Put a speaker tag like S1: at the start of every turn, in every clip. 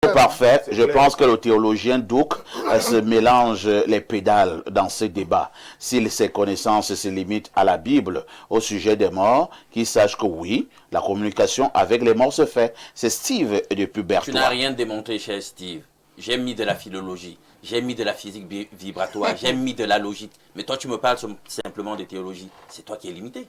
S1: Parfait. Je pense que le théologien Douk se mélange les pédales dans ce débat. Si ses connaissances se limitent à la Bible au sujet des morts, qu'il sache que oui, la communication avec les morts se fait. C'est Steve depuis Berthoud.
S2: Tu n'as rien démontré, cher Steve. J'ai mis de la philologie, j'ai mis de la physique vibratoire, j'ai mis de la logique. Mais toi, tu me parles simplement de théologie. C'est toi qui es limité.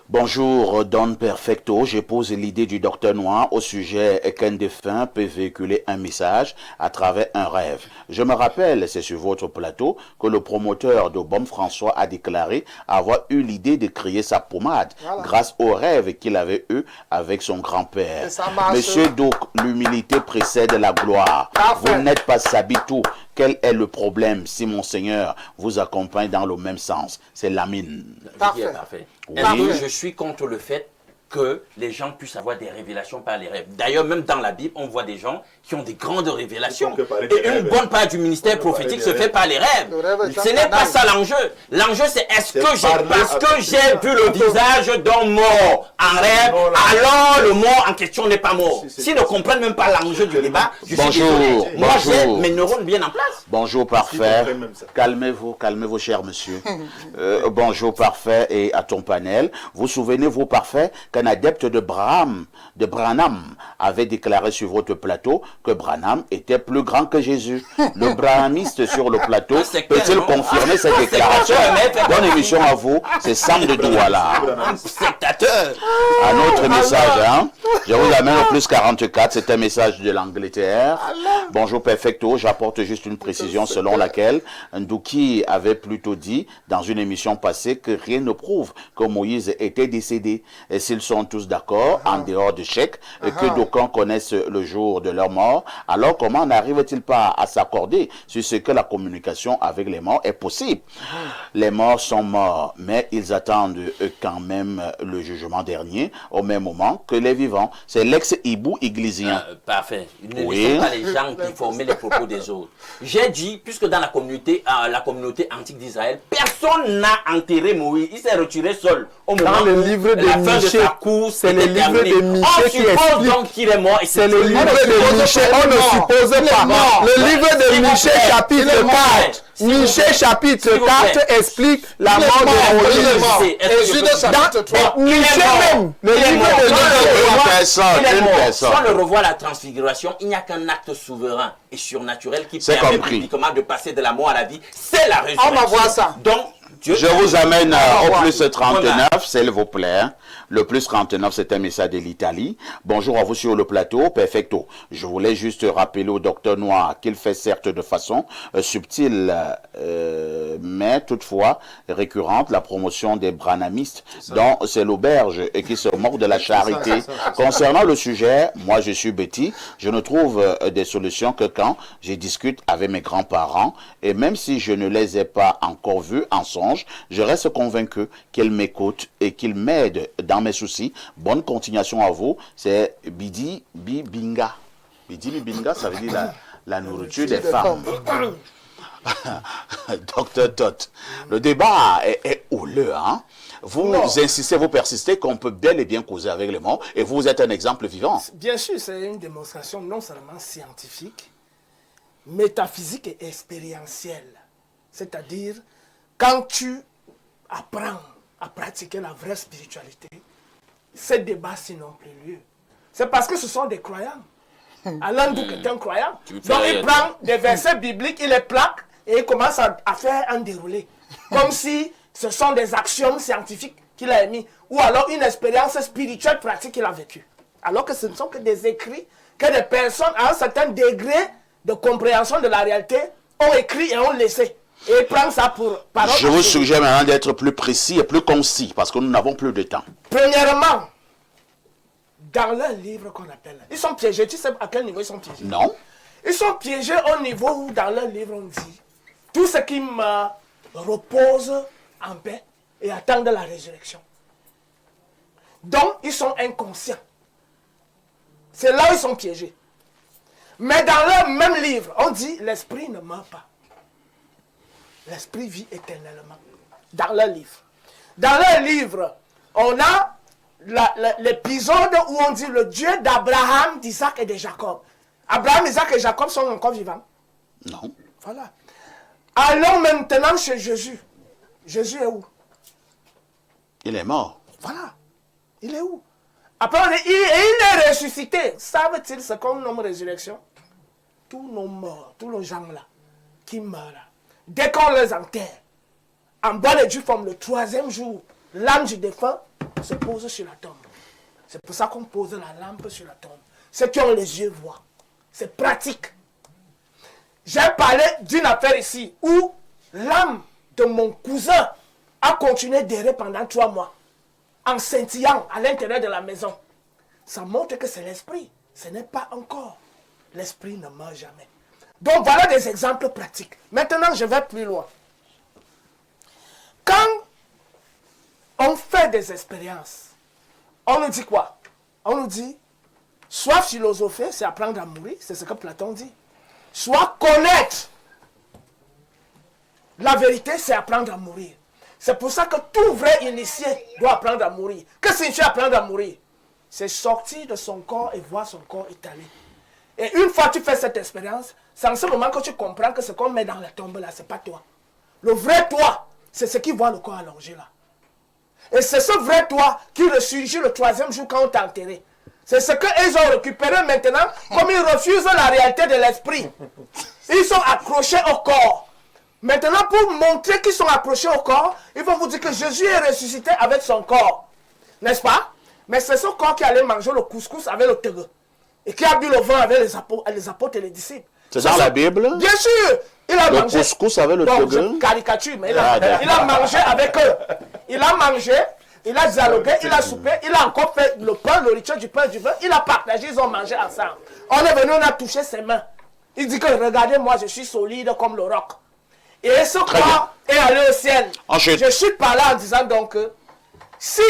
S1: Bonjour, Don Perfecto. Je pose l'idée du docteur Noir au sujet qu'un défunt peut véhiculer un message à travers un rêve. Je me rappelle, c'est sur votre plateau, que le promoteur de Baume François a déclaré avoir eu l'idée de créer sa pommade grâce au rêve qu'il avait eu avec son grand-père. Monsieur Douk, l'humilité précède la gloire. Vous n'êtes pas Sabitou. Quel est le problème si Monseigneur vous accompagne dans le même sens? C'est Lamine.
S2: Parfait. Est-ce que je suis contre le fait que les gens puissent avoir des révélations par les rêves? D'ailleurs, même dans la Bible, on voit des gens qui ont des grandes révélations. Et une bonne part du ministère prophétique se fait par les rêves. Ce n'est pas ça l'enjeu. L'enjeu, c'est est-ce que parce que j'ai vu le visage d'un mort en rêve, alors le mort en question n'est pas mort. S'ils ne comprennent même pas l'enjeu du débat, je suis désolé. Moi, j'ai mes neurones bien en place.
S1: Bonjour, parfait. Calmez-vous, cher monsieur. Bonjour, parfait, et à ton panel. Vous souvenez-vous, parfait, qu'un adepte de Branham avait déclaré sur votre plateau que Branham était plus grand que Jésus. Le brahmiste sur le plateau peut-il confirmer cette déclaration? Bonne émission à vous, c'est Sam de Douala. Un autre message, hein? Je vous amène au plus 44, c'est un message de l'Angleterre. Bonjour Perfecto, j'apporte juste une précision selon laquelle Ndouki avait plutôt dit dans une émission passée que rien ne prouve que Moïse était décédé. Et s'ils sont tous d'accord, en dehors de chèque, que d'aucuns connaissent le jour de leur mort, alors comment n'arrive-t-il pas à s'accorder sur ce que la communication avec les morts est possible? Les morts sont morts, mais ils attendent quand même le jugement dernier, au même moment que les vivants. C'est l'ex-hibou iglesien.
S2: Parfait. Ne laissons pas les gens qui formaient les propos des autres. J'ai dit, puisque dans la communauté antique d'Israël, personne n'a enterré Moïse. Il s'est retiré seul. Au moment
S3: dans le livre de Michée, c'est le livre de Michée qui explique.
S2: Donc qu'il est mort.
S3: C'est le livre de Michée, on ne suppose pas. Le livre de Michée chapitre 4. Michée chapitre 4 explique la mort de Moïse.
S4: Et Jude chapitre 3.
S3: Michée même, le livre de Michée.
S2: Si on le revoit la transfiguration, il n'y a qu'un acte souverain et surnaturel qui permet publiquement de passer de la mort à la vie. C'est la résurrection.
S4: On va voir ça.
S2: Donc,
S1: je vous amène au plus 39, s'il vous plaît. Le plus 39, c'est un message de l'Italie. Bonjour à vous sur le plateau. Perfecto. Je voulais juste rappeler au docteur Noir qu'il fait certes de façon subtile, mais toutefois récurrente, la promotion des branhamistes, dont c'est l'auberge et qui se moque de la charité. Concernant le sujet, moi je suis Betty. Je ne trouve des solutions que quand je discute avec mes grands-parents. Et même si je ne les ai pas encore vus en songe, je reste convaincu qu'ils m'écoutent et qu'ils m'aident dans mes soucis. Bonne continuation à vous. C'est Bidi Bibinga. Bidi Bibinga, ça veut dire la nourriture des femmes. Docteur Tot, le débat est houleux, hein? Vous insistez, vous persistez qu'on peut bel et bien causer avec les morts et vous êtes un exemple vivant.
S4: Bien sûr, c'est une démonstration non seulement scientifique, métaphysique et expérientielle. C'est-à-dire, quand tu apprends à pratiquer la vraie spiritualité, ces débats n'ont plus lieu. C'est parce que ce sont des croyants. Alain Douk est un croyant. Donc il prend des versets bibliques, il les plaque et il commence à faire un déroulé. Comme si ce sont des axiomes scientifiques qu'il a émis. Ou alors une expérience spirituelle pratique qu'il a vécue. Alors que ce ne sont que des écrits que des personnes à un certain degré de compréhension de la réalité ont écrit et ont laissé. Et il prend ça pour parole.
S1: Je vous suggère maintenant d'être plus précis et plus concis parce que nous n'avons plus de temps.
S4: Premièrement, dans leur livre qu'on appelle, ils sont piégés. Tu sais à quel niveau ils sont piégés?
S1: Non.
S4: Ils sont piégés au niveau où dans leur livre on dit tout ce qui me repose en paix et attend de la résurrection. Donc ils sont inconscients. C'est là où ils sont piégés. Mais dans leur même livre, on dit l'esprit ne meurt pas. L'esprit vit éternellement. Dans leur livre. Dans leur livre, on a l'épisode où on dit le Dieu d'Abraham, d'Isaac et de Jacob Abraham, Isaac et Jacob sont encore vivants?
S1: Non.
S4: Voilà. Allons maintenant chez Jésus. Jésus est où?
S1: Il est mort.
S4: Voilà. Il est où? Après, il est ressuscité. Savent-ils ce qu'on nomme résurrection? Tous nos morts, tous nos gens là, qui meurent là, dès qu'on les enterre, en bonne et due forme, le 3e jour, l'âme du défunt se pose sur la tombe. C'est pour ça qu'on pose la lampe sur la tombe. Ceux qui ont les yeux voient. C'est pratique. J'ai parlé d'une affaire ici où l'âme de mon cousin a continué d'errer pendant 3 mois, en scintillant à l'intérieur de la maison. Ça montre que c'est l'esprit. Ce n'est pas encore. L'esprit ne meurt jamais. Donc voilà des exemples pratiques. Maintenant, je vais plus loin. Quand on fait des expériences, on nous dit quoi? On nous dit, soit philosopher, c'est apprendre à mourir, c'est ce que Platon dit. Soit connaître la vérité, c'est apprendre à mourir. C'est pour ça que tout vrai initié doit apprendre à mourir. Que signifie apprendre à mourir? C'est sortir de son corps et voir son corps étalé. Et une fois que tu fais cette expérience, c'est en ce moment que tu comprends que ce qu'on met dans la tombe là, ce n'est pas toi. Le vrai toi, c'est ce qui voit le corps allongé là. Et c'est ce vrai toi qui ressurgit le 3e jour quand on t'a enterré. C'est ce qu'ils ont récupéré maintenant, comme ils refusent la réalité de l'esprit. Ils sont accrochés au corps. Maintenant, pour montrer qu'ils sont accrochés au corps, ils vont vous dire que Jésus est ressuscité avec son corps. N'est-ce pas? Mais c'est ce corps qui allait manger le couscous avec le tege. Et qui a bu le vin avec les apôtres et les disciples.
S1: C'est dans la Bible?
S4: Bien sûr. Il a
S1: le
S4: mangé.
S1: Couscous avec le tege?
S4: Je caricature, mais il a mangé avec eux. Il a mangé, il a dialogué, il a soupé, il a encore fait le pain, le rituel du pain du vin. Il a partagé, ils ont mangé ensemble. On est venu, on a touché ses mains. Il dit que regardez-moi, je suis solide comme le roc. Et ce corps est allé au ciel.
S1: Ensuite.
S4: Je suis par là en disant donc que si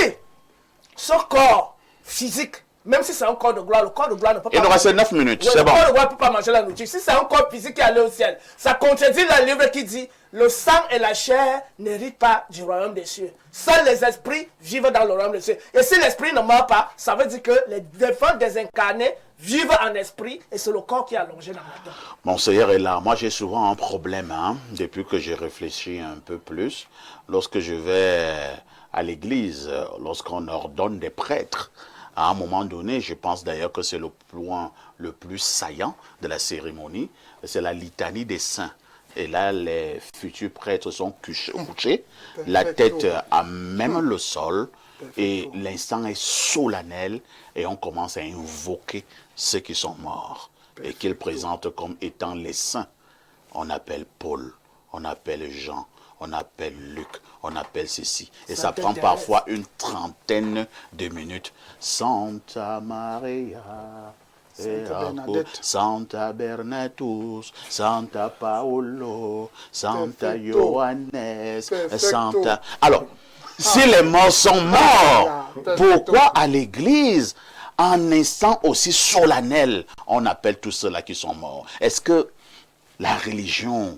S4: ce corps physique, même si c'est un corps de gloire, le corps de gloire ne peut pas...
S1: Il nous reste 9 minutes, c'est bon.
S4: Le corps de gloire ne peut pas manger la nourriture. Si c'est un corps physique qui est allé au ciel, ça contredit le livre qui dit le sang et la chair n'héritent pas du royaume des cieux. Seuls les esprits vivent dans le royaume des cieux. Et si l'esprit ne meurt pas, ça veut dire que les défunts désincarnés vivent en esprit et c'est le corps qui est allongé dans la tombe.
S1: Monseigneur est là. Moi, j'ai souvent un problème, depuis que j'ai réfléchi un peu plus. Lorsque je vais à l'église, lorsqu'on ordonne des prêtres, à un moment donné, je pense d'ailleurs que c'est le point le plus saillant de la cérémonie, c'est la litanie des saints. Et là, les futurs prêtres sont couchés, la tête à même le sol, et l'instant est solennel, et on commence à invoquer ceux qui sont morts, et qu'ils présentent comme étant les saints. On appelle Paul, on appelle Jean, on appelle Luc, on appelle ceci. Et ça prend parfois une trentaine de minutes. Santa Maria, Santa Bernatus, Santa Paolo, Santa Johannes, Santa... Alors, si les morts sont morts, pourquoi à l'église, en instant aussi solennel, on appelle tous ceux-là qui sont morts? Est-ce que la religion,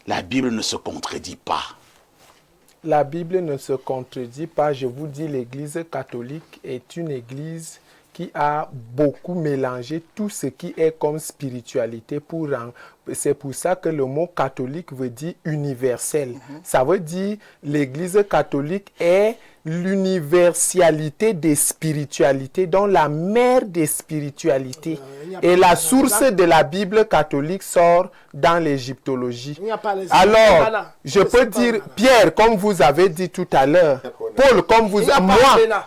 S1: la Bible ne se contredit pas?
S3: La Bible ne se contredit pas. Je vous dis, l'Église catholique est une Église qui a beaucoup mélangé tout ce qui est comme spiritualité. C'est pour ça que le mot catholique veut dire universel. Ça veut dire l'Église catholique est l'universalité des spiritualités, donc la mère des spiritualités. Et la source de la Bible catholique sort dans l'égyptologie. Alors, je peux dire, Pierre, comme vous avez dit tout à l'heure, Paul, comme vous... Moi,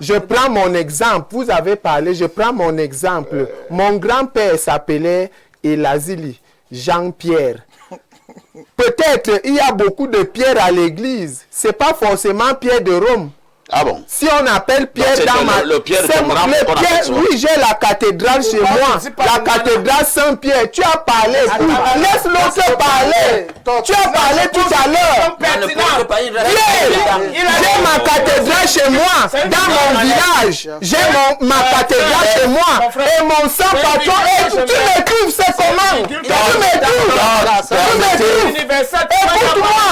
S3: je prends mon exemple. Vous avez parlé, je prends mon exemple. Mon grand-père s'appelait Elazili, Jean-Pierre. Peut-être il y a beaucoup de Pierre à l'église. Ce n'est pas forcément Pierre de Rome.
S1: Ah bon?
S3: Si on appelle Pierre dans ma...
S1: Le Pierre de Rome,
S3: oui, j'ai la cathédrale chez moi. La cathédrale Saint-Pierre. Tu as parlé. Laisse l'autre parler. Tu as parlé tout à l'heure. J'ai ma cathédrale chez moi. Dans mon village. J'ai ma cathédrale chez moi. Et mon sang patron. Et tu me trouves, c'est comment? Tu me trouves. Écoute-moi.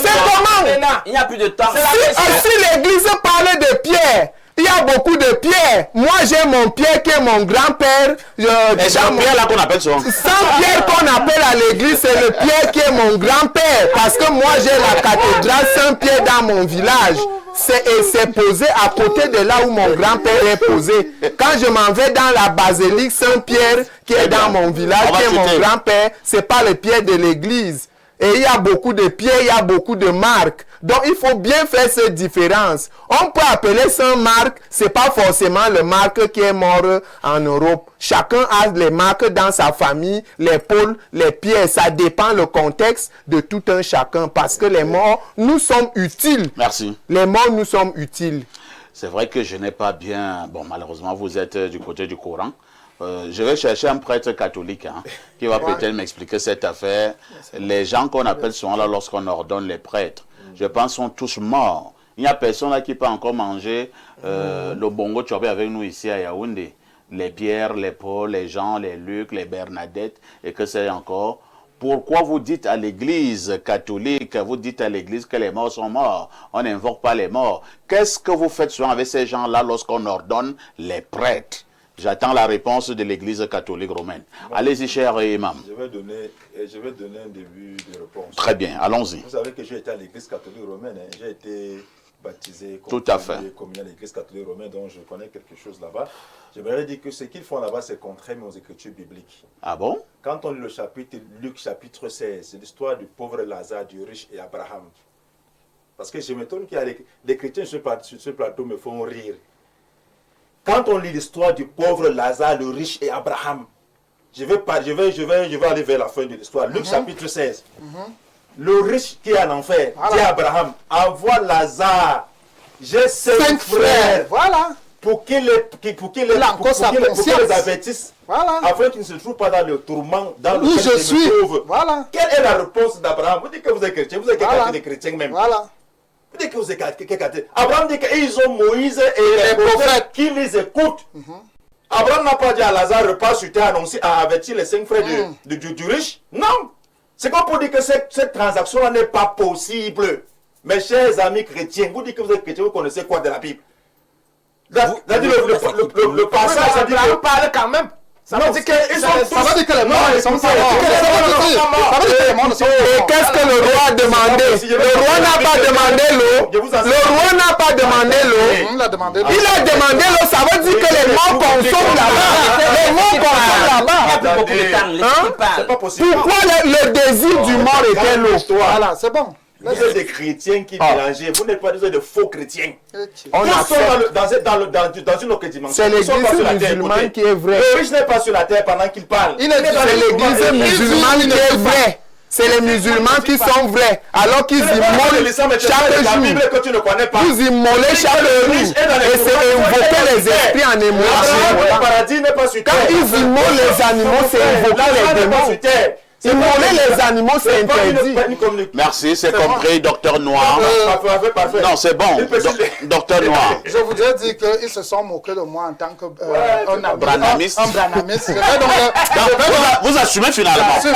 S3: C'est comment?
S2: Il n'y a plus de temps.
S3: Si l'église parlait de Pierre, Il y a beaucoup de pierres. Moi, j'ai mon pierre qui est mon grand-père.
S1: Et c'est pierre là qu'on appelle ça.
S3: Saint-Pierre qu'on appelle à l'église, c'est le Pierre qui est mon grand-père. Parce que moi, j'ai la cathédrale Saint-Pierre dans mon village. C'est posé à côté de là où mon grand-père est posé. Quand je m'en vais dans la basilique Saint-Pierre qui est dans mon village, qui est mon grand-père, c'est pas le Pierre de l'église. Et il y a beaucoup de pierres, il y a beaucoup de marques. Donc, il faut bien faire cette différence. On peut appeler Saint-Marc, c'est pas forcément le Marc qui est mort en Europe. Chacun a les marques dans sa famille, les pôles, les pierres. Ça dépend le contexte de tout un chacun. Parce que les morts, nous sommes utiles.
S1: Merci.
S3: Les morts, nous sommes utiles.
S1: C'est vrai que je n'ai pas bien... Bon, malheureusement, vous êtes du côté du Coran. Je vais chercher un prêtre catholique qui va peut-être m'expliquer cette affaire. Les gens qu'on appelle souvent là lorsqu'on ordonne les prêtres, je pense sont tous morts. Il n'y a personne là qui peut encore manger le bongo tchobé avec nous ici à Yaoundé. Les Pierre, les Paul, les Jean, les Luc, les Bernadette et que c'est encore. Pourquoi vous dites à l'église catholique, vous dites à l'église que les morts sont morts? On n'invoque pas les morts. Qu'est-ce que vous faites souvent avec ces gens-là lorsqu'on ordonne les prêtres? J'attends la réponse de l'église catholique romaine. Allez-y, cher imam.
S5: Je vais donner un début de réponse.
S1: Très bien, allons-y.
S5: Vous savez que j'ai été à l'église catholique romaine. J'ai été baptisé
S1: tout à fait
S5: comme à l'église catholique romaine, donc je connais quelque chose là-bas. J'aimerais dire que ce qu'ils font là-bas, c'est contraire aux écritures bibliques.
S1: Ah bon?
S5: Quand on lit le chapitre, Luc chapitre 16, c'est l'histoire du pauvre Lazare, du riche et Abraham. Parce que je m'étonne qu'il y a les chrétiens sur ce plateau me font rire. Quand on lit l'histoire du pauvre Lazare, le riche et Abraham, je vais aller vers la fin de l'histoire. Luc chapitre 16. Le riche qui est en enfer, dit à Abraham, envoie Lazare, j'ai 5 frères, pour qu'il les avertisse, afin qu'ils ne se trouvent pas dans le tourment, dans lequel je me trouve. Quelle est la réponse d'Abraham? Vous dites que vous êtes chrétien, vous êtes des chrétiens même. Vous dites que vous êtes chrétien. Abraham dit qu'ils ont Moïse et les prophètes qui les écoutent. Abraham n'a pas dit à Lazare, repars sur terre, annoncer, à avertir les 5 frères du riche. Non. C'est comme pour dire que cette transaction n'est pas possible. Mes chers amis chrétiens, vous dites que vous êtes chrétiens, vous connaissez quoi de la Bible? Le passage, ça dit que...
S4: parle quand même.
S5: Ça veut dire qu'ils sont tous...
S3: Ça veut dire que les morts ne sont pas morts. Et qu'est-ce que le roi a demandé? Le roi n'a pas demandé l'eau. Le roi n'a pas demandé l'eau. Il a demandé l'eau. Ça veut dire que les morts consomment là-bas. Les morts consomment là-bas.
S5: C'est pas possible.
S3: Pourquoi le désir du mort était l'eau?
S4: Voilà, c'est bon.
S5: Vous êtes des chrétiens qui mélangent. Vous n'êtes pas des faux chrétiens.
S3: On a fait
S5: dans une autre dimension.
S3: C'est l'église musulmane qui est vraie.
S5: Le riche n'est pas sur la terre pendant qu'il parle.
S3: C'est l'église musulmane qui est vraie. C'est les musulmans qui sont vrais. Alors qu'ils immolent chaque jour. Vous immolez chaque jour. Et c'est invoquer les esprits en émulation. Quand ils immolent les animaux, c'est invoquer les démons. Immoler les animaux, c'est interdit.
S1: Merci, c'est compris, docteur Noir.
S5: Parfait.
S1: Non, c'est bon, docteur Noir.
S4: Je voudrais dire qu'ils se sont moqués de moi en tant que
S1: branamiste.
S4: Un branamiste.
S1: Vous assumez finalement. Vous êtes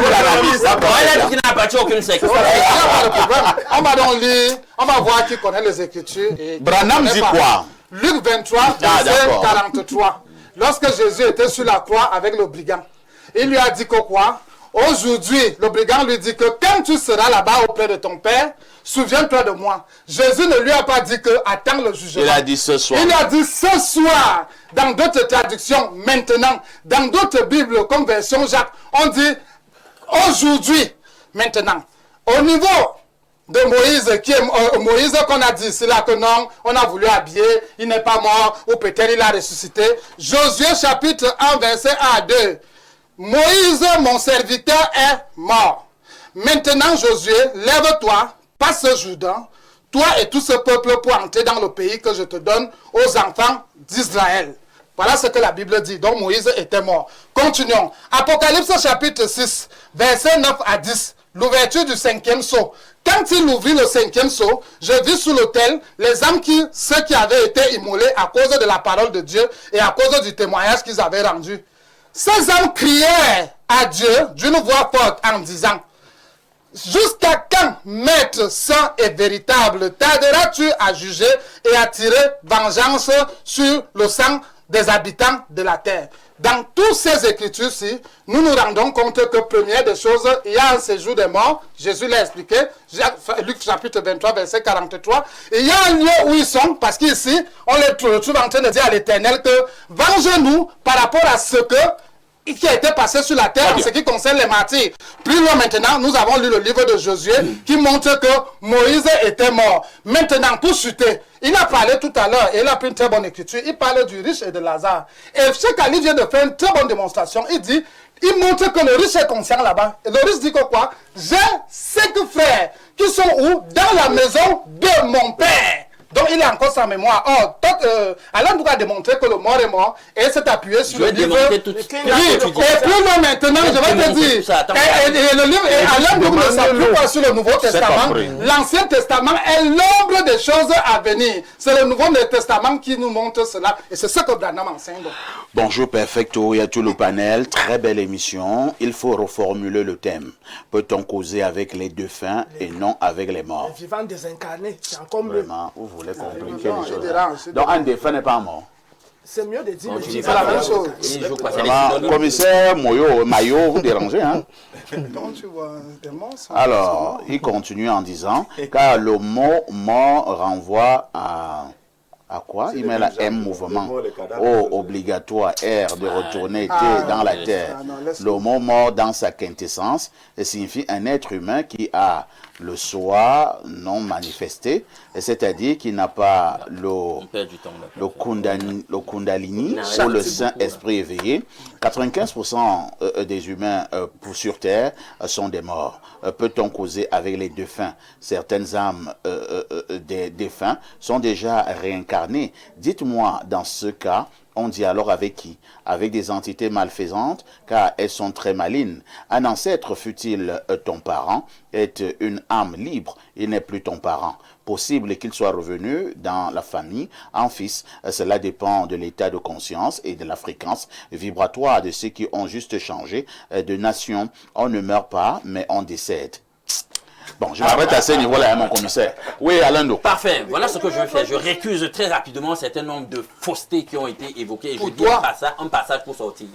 S1: branamiste.
S2: Il a dit qu'il n'a pas aucune secte.
S4: On va donc lire, on va voir qui connaît les Écritures.
S1: Branham dit quoi?
S4: Luc 23, verset 43. Lorsque Jésus était sur la croix avec le brigand, il lui a dit que quoi? Aujourd'hui, le brigand lui dit que quand tu seras là-bas auprès de ton Père, souviens-toi de moi. Jésus ne lui a pas dit que attends le jugement.
S1: Il a dit ce soir.
S4: Il a dit ce soir. Dans d'autres traductions, maintenant. Dans d'autres Bibles, comme version Jacques, on dit aujourd'hui, maintenant. Au niveau de Moïse, qui est Moïse qu'on a dit, c'est là que non, on a voulu habiller, il n'est pas mort, ou peut-être il a ressuscité. Josué chapitre 1, verset 1 à 2. Moïse, mon serviteur, est mort. Maintenant, Josué, lève-toi, passe ce Jourdain, toi et tout ce peuple pour entrer dans le pays que je te donne aux enfants d'Israël. Voilà ce que la Bible dit. Donc Moïse était mort. Continuons. Apocalypse chapitre 6, versets 9 à 10. L'ouverture du 5e sceau. Quand il ouvrit le 5e sceau, je vis sous l'autel les âmes ceux qui avaient été immolés à cause de la parole de Dieu et à cause du témoignage qu'ils avaient rendu. Ces hommes crièrent à Dieu d'une voix forte en disant,
S6: jusqu'à quand, maître saint et véritable, tarderas-tu à juger et à tirer vengeance sur le sang des habitants de la terre? Dans toutes ces écritures-ci, nous nous rendons compte que, première des choses, il y a un séjour des morts. Jésus l'a expliqué. Luc chapitre 23, verset 43. Il y a un lieu où ils sont, parce qu'ici, on les trouve en train de dire à l'Éternel que venge-nous par rapport à ce qui a été passé sur la terre en ce qui concerne les martyrs. Plus loin maintenant, nous avons lu le livre de Josué qui montre que Moïse était mort. Maintenant, pour chuter, il a parlé tout à l'heure, et il a pris une très bonne écriture, il parle du riche et de Lazare. Et ce qu'Ali vient de faire une très bonne démonstration, il montre que le riche est conscient là-bas. Et le riche dit que quoi? J'ai 5 frères qui sont où? Dans la maison de mon père. Donc il est encore sans mémoire. Or, Alain nous a démontré que le mort est mort et s'est appuyé sur le livre. Oui, et plus loin maintenant, je vais te dire. Et le livre, Alain nous ne s'appuie pas sur le Nouveau Testament. L'Ancien Testament est l'ombre des choses à venir. C'est le Nouveau Testament qui nous montre cela. Et c'est ce que Branham enseigne.
S1: Bonjour Perfecto et à tout le panel. Très belle émission. Il faut reformuler le thème. Peut-on causer avec les défunts et non avec les morts?
S4: Les vivants désincarnés, c'est encore mieux.
S1: Vraiment, vous voulez compliquer les choses. Donc un défunt n'est pas mort.
S4: C'est mieux de dire
S6: c'est la même chose.
S1: Commissaire Maillot, vous dérangez, hein? Alors, il continue en disant, car le mot mort renvoie à quoi? Il met la M mouvement. O obligatoire, R de retourner, T dans la terre. Le mot mort dans sa quintessence signifie un être humain qui a le soi non manifesté, c'est-à-dire qui n'a pas le kundalini ou le Saint-Esprit éveillé. 95% des humains sur Terre sont des morts. Peut-on causer avec les défunts? Certaines âmes des défunts sont déjà réincarnées. Dites-moi, dans ce cas, on dialogue avec qui? Avec des entités malfaisantes, car elles sont très malines. Un ancêtre, fût-il ton parent, est une âme libre, il n'est plus ton parent. Possible qu'il soit revenu dans la famille en fils. Cela dépend de l'état de conscience et de la fréquence vibratoire de ceux qui ont juste changé de nation. On ne meurt pas, mais on décède. Bon, je m'arrête à ce niveau-là, mon commissaire. Oui, Alain.
S2: Parfait. Voilà ce que je vais faire. Je récuse très rapidement un certain nombre de faussetés qui ont été évoquées. Et je dis un passage pour sortir.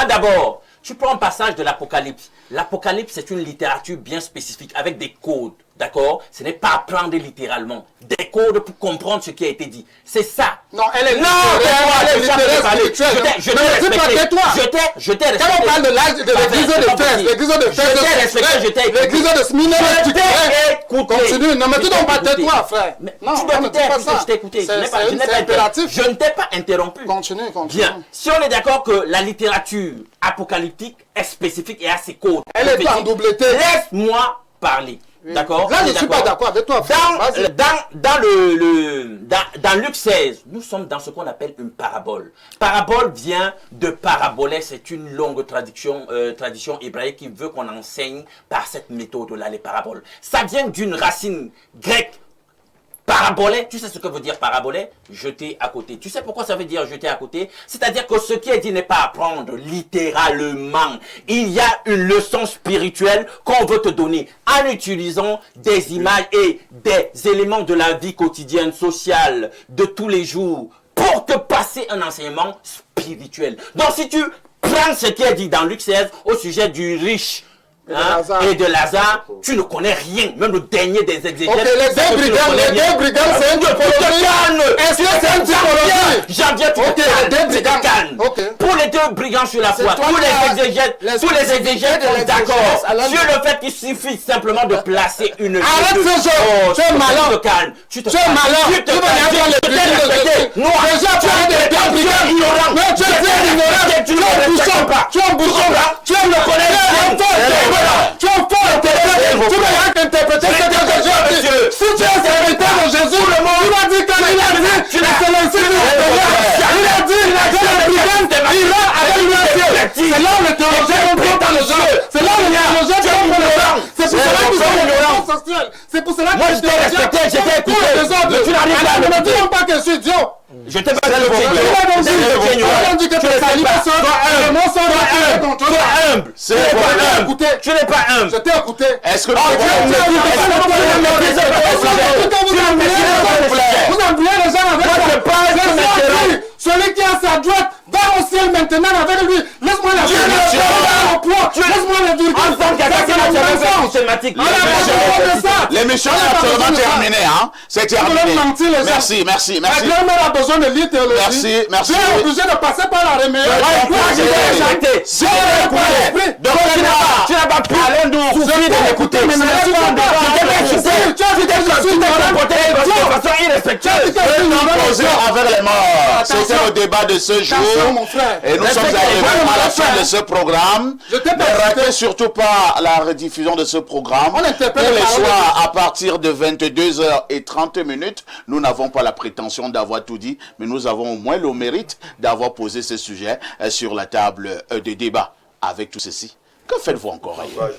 S2: D'abord, tu prends un passage de l'Apocalypse. L'Apocalypse, c'est une littérature bien spécifique, avec des codes. D'accord? Ce n'est pas apprendre littéralement. Des codes pour comprendre ce qui a été dit. C'est ça.
S6: Non, elle est je t'ai respecté. Quand on parle de l'église de Fès, l'église de Smyrne, tu t'es continue. Non, mais tu n'as pas tais-toi, frère.
S2: Non, tu t'es écouté, je t'ai écouté. Je ne t'ai pas interrompu.
S6: Continue.
S2: Bien. Si on est d'accord que la littérature apocalyptique est spécifique et a ses codes.
S6: Elle est pas en double T.
S2: Laisse-moi parler. Oui. D'accord?
S6: Là, je ne suis pas d'accord avec toi.
S2: Dans Luc 16, nous sommes dans ce qu'on appelle une parabole. Parabole vient de paraboler, c'est une longue tradition hébraïque qui veut qu'on enseigne par cette méthode-là, les paraboles. Ça vient d'une racine grecque. Paraboler, tu sais ce que veut dire paraboler? Jeter à côté. Tu sais pourquoi ça veut dire jeter à côté? C'est-à-dire que ce qui est dit n'est pas à prendre littéralement. Il y a une leçon spirituelle qu'on veut te donner en utilisant des images et des éléments de la vie quotidienne, sociale, de tous les jours, pour te passer un enseignement spirituel. Donc si tu prends ce qui est dit dans Luc 16 au sujet du riche, et de Lazare, tu ne connais rien, même le dernier des exégètes.
S6: Ok, les deux brigands, c'est une typologie. Est-ce que c'est une typologie?
S2: J'en viens, tu te calmes. Pour les deux brigands sur la foi, tous les exégètes sont d'accord sur le fait qu'il suffit simplement de placer une...
S6: Arrête ce jeu, tu es malin. Tu es malin. Tu vas déjà tu as des deux brigands ignorants. Non, tu es ignorant. Tu es un bouchon. Tu es le connais. Tu es fort, tu vas interpréter ce que Jésus dit. Si tu es serviteur de Jésus, il a dit que il a dit, c'est l'excellence du Seigneur. Il a dit, le brigand ira avec l'humanité. C'est là où le théologien comprend le jeu. C'est là où le théologien comprend le jeu. C'est pour cela qu'ils sont homosexuels. C'est pour cela que
S2: moi je t'ai respecté, je t'ai écouté.
S6: Tu n'arrives pas à me dire pas que je suis idiot.
S2: Je t'ai pas
S6: dit que tu es salivé.
S2: humble. Tu n'es pas humble.
S6: Je t'ai écouté.
S1: Est-ce que
S6: vous embrouillez les gens avec celui qui est à sa droite va au ciel maintenant avec lui. Laisse-moi la dire. Laisse-moi la dire.
S1: L'émission est absolument terminée. C'est terminé. Merci.
S6: La grand-mère a besoin de lire théologie.
S1: Merci.
S6: Tu es obligé de passer par la réunion.
S2: Donc tu n'as pas pu souffrir de l'écouter. Tu t'es comporté de façon irrespectueuse.
S1: Avec les morts. C'était le débat de ce jour. Et nous sommes arrivés à la fin de ce programme. Ne ratez surtout pas la rediffusion de ce programme. Pour les soirs, à partir de 22h30, nous n'avons pas la prétention d'avoir tout dit, mais nous avons au moins le mérite d'avoir posé ce sujet sur la table de débat. Avec tout ceci, que faites-vous encore ailleurs?